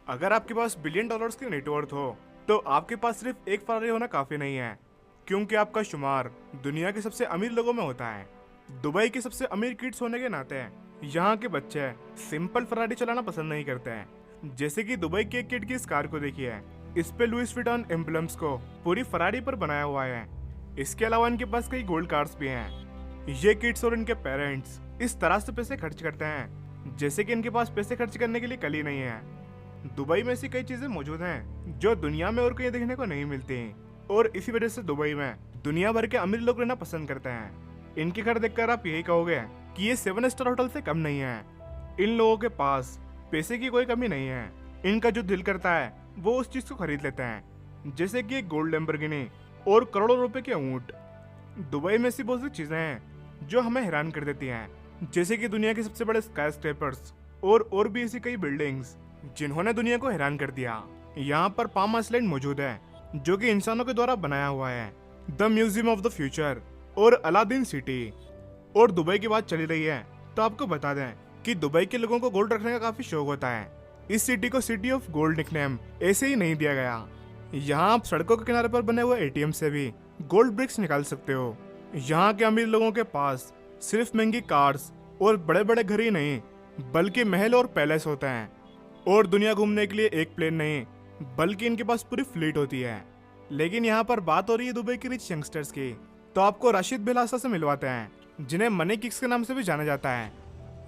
अगर आपके पास billion dollars की नेटवर्थ हो तो आपके पास सिर्फ एक फरारी होना काफी नहीं है, क्योंकि आपका शुमार दुनिया के सबसे अमीर लोगों में होता है। दुबई के सबसे अमीर किड्स होने के नाते यहाँ के बच्चे सिंपल फरारी चलाना पसंद नहीं करते हैं। जैसे कि दुबई के एक किड की इस कार को देखिए, इस पे लुइस विटॉन एम्बलम्स को पूरी फरारी पर बनाया हुआ है। इसके अलावा इनके पास कई गोल्ड कार्स भी हैं। ये किड्स और इनके पेरेंट्स इस तरह से पैसे खर्च करते हैं जैसे कि इनके पास पैसे खर्च करने के लिए कल ही नहीं है। दुबई में ऐसी कई चीजें मौजूद हैं जो दुनिया में और कहीं देखने को नहीं मिलती, और इसी वजह से दुबई में दुनिया भर के अमीर लोग रहना पसंद करते हैं। इनके घर देखकर आप यही कहोगे कि ये 7 स्टार होटल से कम नहीं है। इन लोगों के पास पैसे की कोई कमी नहीं है। इनका जो दिल करता है वो उस चीज को खरीद लेते हैं, जैसे कि एक गोल्ड लैम्बोर्गिनी और करोड़ों रुपए के ऊंट। दुबई में ऐसी बहुत सी चीजें हैं जो हमें हैरान कर देती हैं, जैसे कि दुनिया के सबसे बड़े स्काईस्क्रेपर्स और भी ऐसी कई बिल्डिंग्स जिन्होंने दुनिया को हैरान कर दिया। यहाँ पर पाम आइलैंड मौजूद है जो कि इंसानों के द्वारा बनाया हुआ है, the museum of the future और अलादीन सिटी। और दुबई की बात चली रही है तो आपको बता दें कि दुबई के लोगों को गोल्ड रखने का काफी शौक होता है। इस सिटी को सिटी ऑफ गोल्ड निकनेम ऐसे ही नहीं दिया गया। यहाँ आप सड़कों के किनारे पर बने हुए एटीएम से भी गोल्ड ब्रिक्स निकाल सकते हो। यहाँ के अमीर लोगों के पास सिर्फ महंगी कार्स और बड़े बड़े घर ही नहीं, बल्कि महल और पैलेस होते हैं। और दुनिया घूमने के लिए एक प्लेन नहीं, बल्कि इनके पास पूरी फ्लीट होती है। लेकिन यहाँ पर बात हो रही है दुबई के रिच यंगस्टर्स की, तो आपको राशिद बिलासा से मिलवाते हैं, जिन्हें मनी किक्स के नाम से भी जाना जाता है।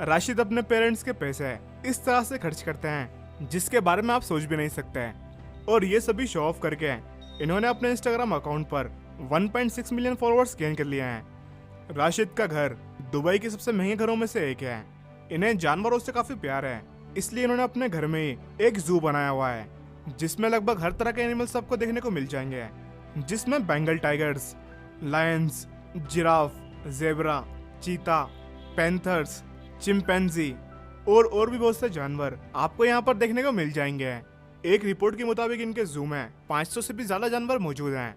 राशिद अपने पेरेंट्स के पैसे इस तरह से खर्च करते हैं जिसके बारे में आप सोच भी नहीं सकते, और ये सभी शो ऑफ करके इन्होंने अपने इंस्टाग्राम अकाउंट पर 1.6 मिलियन फॉलोअर्स गेन कर लिए हैं। राशिद का घर दुबई के सबसे महंगे घरों में से एक है। इन्हें जानवरों से काफी प्यार है, इसलिए इन्होंने अपने घर में ही एक जू बनाया हुआ है, जिसमें लगभग हर तरह के एनिमल्स आपको देखने को मिल जाएंगे, जिसमें Bengal tigers, lions, giraffe, zebra, चीता, पैंथर्स, चिंपैंजी और भी बहुत से जानवर आपको यहाँ पर देखने को मिल जाएंगे। एक रिपोर्ट के मुताबिक इनके जू में 500 से भी ज्यादा जानवर मौजूद हैं।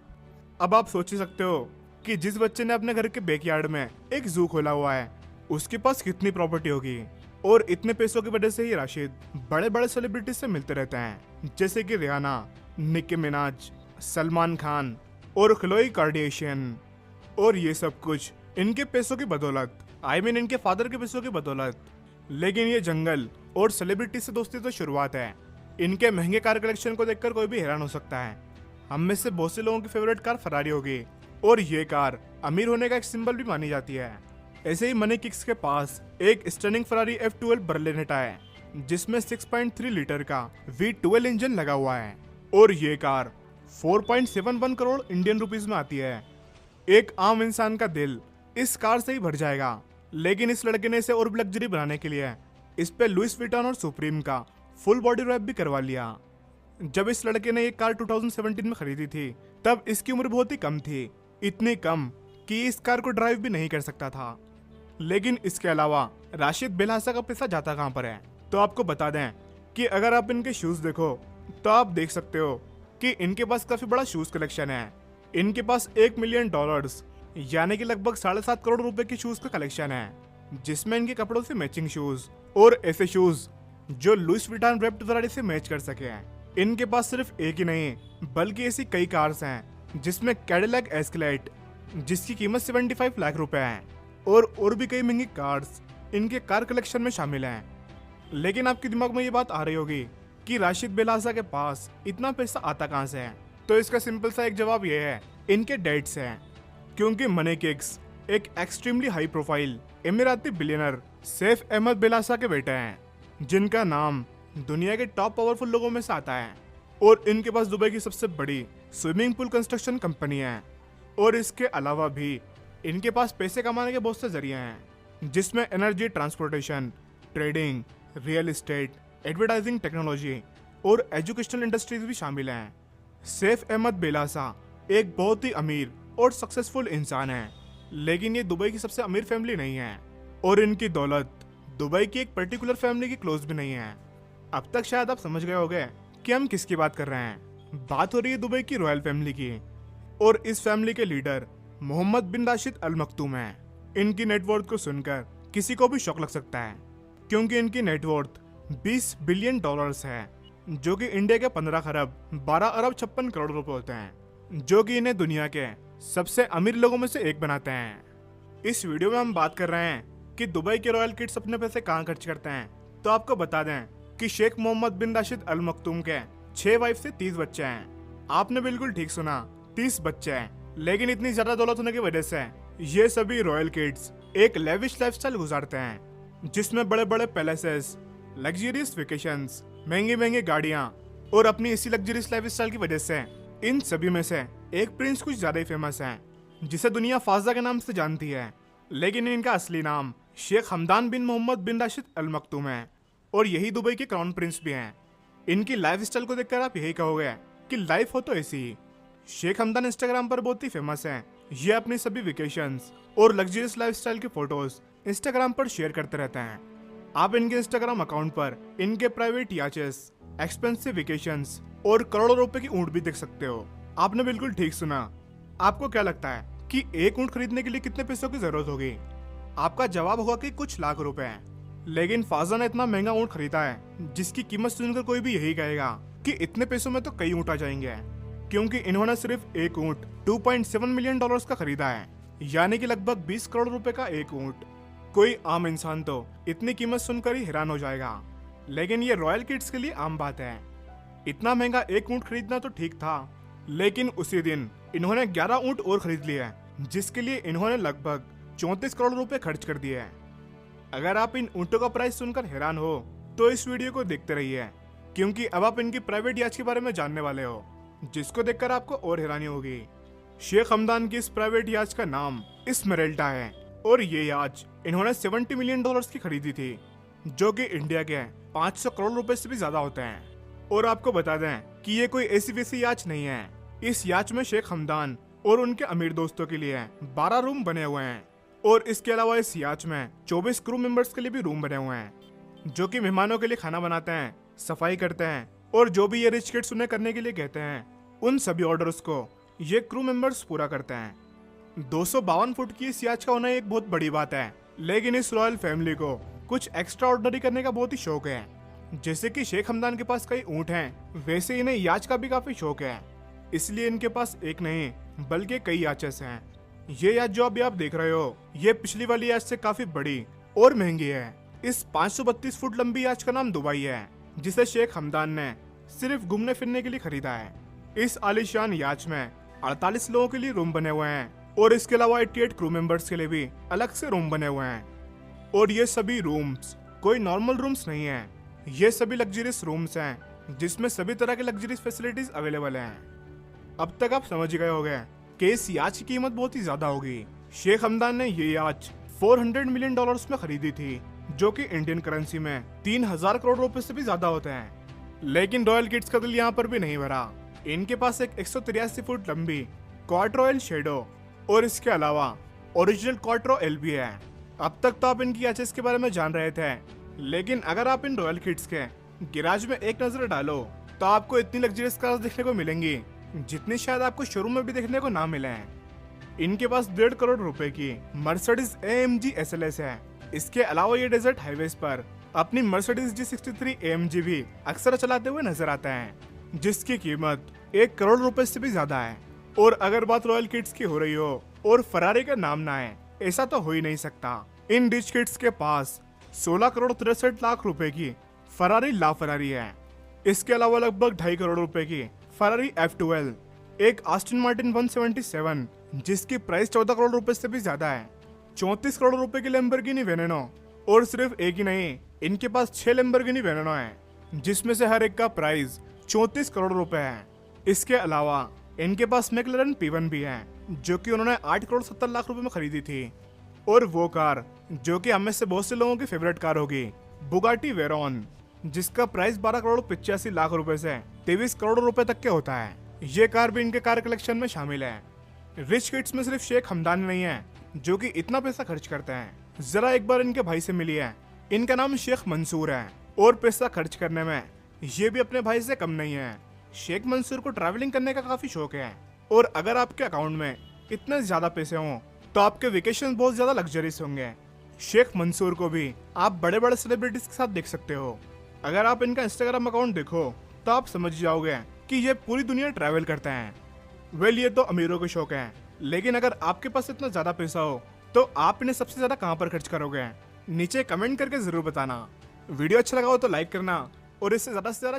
अब आप सोच ही सकते हो कि जिस बच्चे ने अपने घर के बैकयार्ड में एक जू खोला हुआ है उसके पास कितनी प्रॉपर्टी होगी। और इतने पैसों की वजह से ही राशिद बड़े बड़े सेलिब्रिटीज से मिलते रहते हैं, जैसे कि रियाना, निकी मिनाज, सलमान खान और खलोई कार्डियशियन। और ये सब कुछ इनके पैसों की बदौलत, इनके फादर के पैसों की बदौलत। लेकिन ये जंगल और सेलिब्रिटी से दोस्ती तो शुरुआत है। इनके महंगे कार कलेक्शन को देखकर कोई भी हैरान हो सकता है। हम में से बहुत से लोगों की फेवरेट कार फरारी होगी, और ये कार अमीर होने का एक सिंबल भी मानी जाती है। ऐसे ही मनी किक्स के पास एक स्टनिंग फरारी F12 बर्लिनेटा है, जिसमें 6.3 लीटर का V12 इंजन लगा हुआ है, और ये कार 4.71 करोड़ इंडियन रुपीस में आती है। एक आम इंसान का दिल इस कार से ही भर जाएगा। लेकिन इस लड़के ने इसे और भी लग्जरी बनाने के लिए इस पे लुइस विटॉन और सुप्रीम का फुल बॉडी रैप भी करवा लिया। जब इस लड़के ने ये कार 2017 में खरीदी थी तब इसकी उम्र बहुत ही कम थी, इतनी कम कि इस कार को ड्राइव भी नहीं कर सकता था। लेकिन इसके अलावा राशिद बिलासा का पैसा जाता कहाँ पर है, तो आपको बता दें कि अगर आप इनके शूज देखो तो आप देख सकते हो कि इनके पास काफी बड़ा शूज कलेक्शन है। इनके पास $1 मिलियन यानी कि लगभग 7.5 करोड़ रुपए की शूज का कलेक्शन है, जिसमें इनके कपड़ों से मैचिंग शूज और ऐसे शूज जो लुइस विटॉन रैप्ड फरारी से मैच कर सके हैं। इनके पास सिर्फ एक ही नहीं बल्कि ऐसी कई कार्स हैं, जिसमें कैडिलैक एस्केलेड जिसकी कीमत 75 लाख रुपए है, और भी कई महंगी कार्स इनके कार कलेक्शन में शामिल हैं। लेकिन आपके दिमाग में ये बात आ रही होगी कि राशिद बिलासा के पास इतना पैसा आता कहाँ से है, तो इसका सिंपल सा एक जवाब ये है, इनके डैड से है। क्योंकि मनी किक्स एक extremely high profile Emirati billionaire Saif Ahmed Belhasa के बेटे हैं, जिनका नाम दुनिया के टॉप पावरफुल लोगों में से आता है। और इनके पास दुबई की सबसे बड़ी स्विमिंग पूल कंस्ट्रक्शन कंपनी है। और इसके अलावा भी इनके पास पैसे कमाने के बहुत से जरिए हैं, जिसमें energy transportation, trading, real estate, advertising technology और एजुकेशनल इंडस्ट्रीज भी शामिल हैं। सैफ अहमद बिलासा एक बहुत ही अमीर और सक्सेसफुल इंसान है, लेकिन ये दुबई की सबसे अमीर फैमिली नहीं है, और इनकी दौलत दुबई की एक पर्टिकुलर फैमिली की क्लोज भी नहीं है। अब तक शायद आप समझ गए होंगे कि हम किसकी बात कर रहे हैं। बात हो रही है दुबई की रॉयल फैमिली की, और इस फैमिली के लीडर मोहम्मद बिन राशिद अल मखतूम हैं। इनकी नेटवर्थ को सुनकर किसी को भी शौक लग सकता है, क्योंकि इनकी नेटवर्थ $20 बिलियन है। जो कि इंडिया के 15 खरब 12 अरब 56 करोड़ रुपए होते हैं, जो कि इन्हें दुनिया के सबसे अमीर लोगों में से एक बनाते हैं। इस वीडियो में हम बात कर रहे हैं कि दुबई के रॉयल किड्स अपने पैसे कहाँ खर्च करते हैं। तो आपको बता दें कि शेख मोहम्मद बिन राशिद अल मखतूम के 6 वाइफ से 30 बच्चे हैं। आपने बिल्कुल ठीक सुना, 30 बच्चे हैं। लेकिन इतनी ज्यादा दौलत होने की वजह से ये सभी रॉयल किड्स एक लेविश लाइफस्टाइल गुजारते हैं, जिसमें बड़े बड़े पैलेसेस, लग्जरियस वेकेशंस, महंगी महंगी गाड़ियां, और अपनी इसी लग्जरियस लाइफस्टाइल की वजह से इन सभी में से एक प्रिंस कुछ ज्यादा ही फेमस है, जिसे दुनिया फाजा के नाम से जानती है। लेकिन इनका असली नाम शेख हमदान बिन मोहम्मद बिन राशिद अल मखतूम है, और यही दुबई के क्राउन प्रिंस भी हैं। इनकी लाइफस्टाइल को देखकर आप यही कहोगे कि लाइफ हो तो ऐसी ही। शेख हमदान इंस्टाग्राम पर बहुत ही फेमस है। ये अपनी सभी वेकेशंस और लग्जरियस लाइफस्टाइल की फोटोज इंस्टाग्राम पर शेयर करते रहते हैं। आप इनके इंस्टाग्राम अकाउंट पर इनके प्राइवेट याचेस, एक्सपेंसिव वेकेशंस और करोड़ों रुपए की ऊंट भी देख सकते हो। आपने बिल्कुल ठीक सुना। आपको क्या लगता है कि एक ऊंट खरीदने के लिए कितने पैसों की जरूरत होगी? आपका जवाब होगा कि कुछ लाख रुपए हैं। लेकिन फाजा ने इतना महंगा ऊंट खरीदा है जिसकी कीमत सुनकर कोई भी यही कहेगा कि इतने पैसों में तो कई ऊंट आ जाएंगे, क्योंकि इन्होंने सिर्फ एक ऊंट 2.7 मिलियन डॉलर्स का खरीदा है, यानी कि लगभग 20 करोड़ रुपए का एक ऊंट। कोई आम इंसान तो इतनी कीमत सुनकर ही हैरान हो जाएगा, लेकिन ये रॉयल किड्स के लिए आम बात है। इतना महंगा एक ऊंट खरीदना तो ठीक था, लेकिन उसी दिन इन्होंने 11 ऊंट और खरीद लिए हैं, जिसके लिए इन्होंने लगभग 34 करोड़ रुपए खर्च कर दिए हैं। अगर आप इन ऊंटों का प्राइस सुनकर हैरान हो तो इस वीडियो को देखते रहिए, क्योंकि अब आप इनकी प्राइवेट याच के बारे में जानने वाले हो, जिसको देखकर आपको और हैरानी होगी। शेख हमदान की इस प्राइवेट याच का नाम इस्मेराल्डा है, और ये याच इन्होंने 70 मिलियन डॉलर्स की खरीदी थी, जो कि इंडिया के 500 करोड़ रुपए से भी ज्यादा होते हैं। और आपको बता दें कि ये कोई ऐसी वैसी याच नहीं है। इस याच में शेख हमदान और उनके अमीर दोस्तों के लिए 12 रूम बने हुए हैं, और इसके अलावा इस याच में 24 क्रू मेंबर्स के लिए भी रूम बने हुए हैं, जो कि मेहमानों के लिए खाना बनाते हैं, सफाई करते हैं, और जो भी ये रिच किड्स उन्हें करने के लिए कहते हैं, उन सभी ऑर्डर्स को ये क्रू मेंबर्स पूरा करते हैं। 252 फुट की इस याच का होना एक बहुत बड़ी बात है, लेकिन इस रॉयल फैमिली को कुछ एक्स्ट्रा ऑर्डिनरी करने का बहुत ही शौक है। जैसे कि शेख हमदान के पास कई ऊंट हैं, वैसे इन्हें याच का भी काफी शौक है, इसलिए इनके पास एक नहीं बल्कि कई याचेस हैं। ये याच जो अभी आप देख रहे हो, ये पिछली वाली याच से काफी बड़ी और महंगी है। इस 532 फुट लंबी याच का नाम दुबई है, जिसे शेख हमदान ने सिर्फ घूमने फिरने के लिए खरीदा है। इस आलीशान याच में 48 लोगों के लिए रूम बने हुए हैं, और इसके अलावा 88 क्रू मेंबर्स के लिए भी अलग से रूम बने हुए हैं। और ये सभी रूम्स कोई नॉर्मल रूम्स नहीं है, ये सभी लग्जरियस रूम्स हैं, जिसमें सभी तरह के लग्जरियस फैसिलिटीज अवेलेबल हैं। अब तक आप समझ गए होंगे कि इस याच की कीमत बहुत ही ज्यादा होगी। शेख हमदान ने ये याच 400 मिलियन डॉलर्स में खरीदी थी, जो कि इंडियन करेंसी में 3000 करोड़ रुपए से भी ज्यादा होते हैं। लेकिन रॉयल किड्स का दिल यहाँ पर भी नहीं भरा। इनके पास एक 183 फुट लंबी क्वाड रॉयल शेडो और इसके अलावा ओरिजिनल क्वाड्रो एल भी है। अब तक तो आप इनकी याचेस के बारे में जान रहे थे, लेकिन अगर आप इन रॉयल किड्स के गैराज में एक नजर डालो तो आपको इतनी लग्जरियस कार्स देखने को मिलेंगी जितनी शायद आपको शोरूम में भी देखने को ना मिले हैं। इनके पास 1.5 करोड़ रुपए की मर्सिडीज AMG SLS है। इसके अलावा ये डेजर्ट हाईवेज पर अपनी मर्सिडीज G63 AMG भी अक्सर चलाते हुए नजर आता है, जिसकी कीमत 1 करोड़ रुपए से भी ज्यादा है। और अगर बात रॉयल किड्स की हो रही हो और फरारी का नाम ना है, ऐसा तो हो ही नहीं सकता। इन रिच किड्स के पास 16 करोड़ 63 लाख रुपए की फरारी ला फरारी है। इसके अलावा लगभग 2.5 करोड़ रुपए की फरारी F12, एक आस्टन मार्टिन 177 जिसकी प्राइस 14 करोड़ रुपए से भी ज्यादा है, 34 करोड़ रुपए की लैम्बोर्गिनी वेनेनो, और सिर्फ एक ही नहीं, इनके पास 6 लैम्बोर्गिनी वेनेनो है, जिसमें से हर एक का प्राइस 34 करोड़ रुपए है। इसके अलावा इनके पास मैक्लेरन P1 भी है, जो कि उन्होंने 8 करोड़ 70 लाख रुपए में खरीदी थी। और वो कार जो कि हमें से बहुत से लोगों की फेवरेट कार होगी, बुगाटी वेरॉन, जिसका प्राइस 12 करोड़ 85 लाख रुपए से 23 करोड़ रुपए तक के होता है। ये कार भी इनके कार कलेक्शन में शामिल है। रिच किड्स में सिर्फ शेख हमदान नहीं है जो कि इतना पैसा खर्च करते हैं। जरा एक बार इनके भाई से मिलिए। इनका नाम शेख मंसूर है, और पैसा खर्च करने में ये भी अपने भाई से कम नहीं है। शेख मंसूर को ट्रैवलिंग करने का काफी शौक है, और अगर आपके अकाउंट में इतने ज्यादा पैसे हों तो आपके वेकेशन बहुत ज्यादा लग्जरियस होंगे। शेख मंसूर को भी आप बड़े बड़े सेलिब्रिटीज के साथ देख सकते हो। अगर आप इनका इंस्टाग्राम अकाउंट देखो तो आप समझ जाओगे कि ये पूरी दुनिया ट्रैवल करते हैं। वेल, ये तो अमीरों के शौक हैं, लेकिन अगर आपके पास इतना ज्यादा पैसा हो तो आप इन्हें सबसे ज्यादा कहाँ पर खर्च करोगे? नीचे कमेंट करके जरूर बताना। वीडियो अच्छा लगा हो तो लाइक करना और इससे ज्यादा से ज्यादा